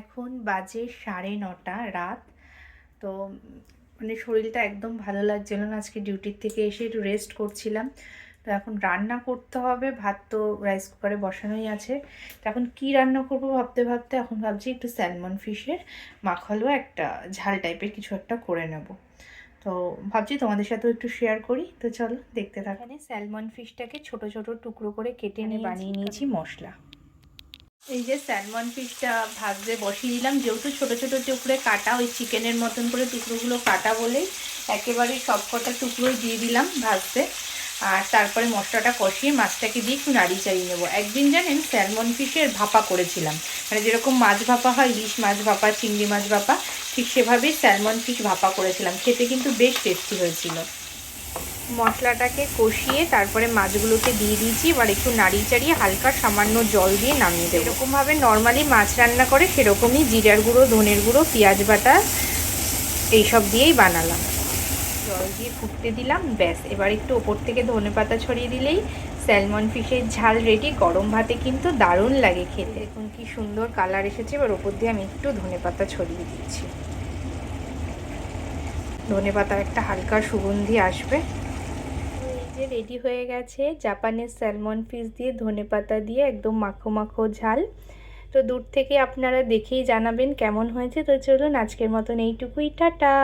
এখন বাজে 9:30 রাত। তো মানে শরীরটা একদম ভালো লাগছিল না, আজকে ডিউটির থেকে এসে একটু রেস্ট করছিলাম। তো এখন রান্না করতে হবে, ভাত তো রাইস কুকারে বসানোই আছে। তো এখন কি রান্না করব ভাবতে ভাবতে এখন ভাবছি একটু স্যালমন ফিশের মাখালো একটা ঝাল টাইপের কিছু একটা করে নেব। তো ভাবছি তোমাদের সাথেও একটু শেয়ার করি। তো চলো দেখতে থাকো। এখানে স্যালমন ফিশটাকে ছোট ছোট টুকরো করে কেটে নিয়ে বানিয়ে নিয়েছি মশলা। এই যে স্যালমন ফিশটা ভাজতে বসিয়ে দিলাম, যেহেতু ছোট ছোট টুকরে কাটা, ওই চিকেনের মতন করে টুকরোগুলো কাটা বলেই একেবারে সব কটা টুকরোই দিয়ে দিলাম ভাজতে। আর তারপরে মশলাটা কষিয়ে মাছটাকে দিয়ে একটু নাড়ি চাড়িয়ে নেবো। একদিন জানেন স্যালমন ফিশের ভাপা করেছিলাম, মানে যেরকম মাছ ভাপা হয়, ইলিশ মাছ ভাপা, চিংড়ি মাছ ভাপা, ঠিক সেভাবেই স্যালমন ফিশ ভাপা করেছিলাম। খেতে কিন্তু বেশ টেস্টি হয়েছিল। মশলাটাকে কষিয়ে তারপরে মাছগুলোকে দিয়ে দিয়েছি। এবার একটু নাড়িয়ে চাড়িয়ে হালকা সামান্য জল দিয়ে নামিয়ে দেবো। এরকমভাবে নর্মালি মাছ রান্না করে সেরকমই জিরার গুঁড়ো, ধনের গুঁড়ো, পেঁয়াজ বাটা এইসব দিয়েই বানালাম। জল দিয়ে ফুটতে দিলাম, ব্যাস। এবার একটু ওপর থেকে ধনেপাতা ছড়িয়ে দিলেই স্যালমন ফিশের ঝাল রেডি। গরম ভাতে কিন্তু দারুণ লাগে খেতে। দেখুন কি সুন্দর কালার এসেছে। এবার ওপর দিয়ে আমি একটু ধনেপাতা ছড়িয়ে দিচ্ছি। ধনেপাতার একটা হালকা সুগন্ধি আসবে। যে রেডি হয়ে গেছে জাপানের স্যালমন ফিশ দিয়ে ধনেপাতা দিয়ে একদম মাখো মাখো ঝাল। তো দূর থেকে আপনারা দেখেই জানাবেন কেমন হয়েছে। তো চলুন আজকের মতন এইটুকুই, টাটা।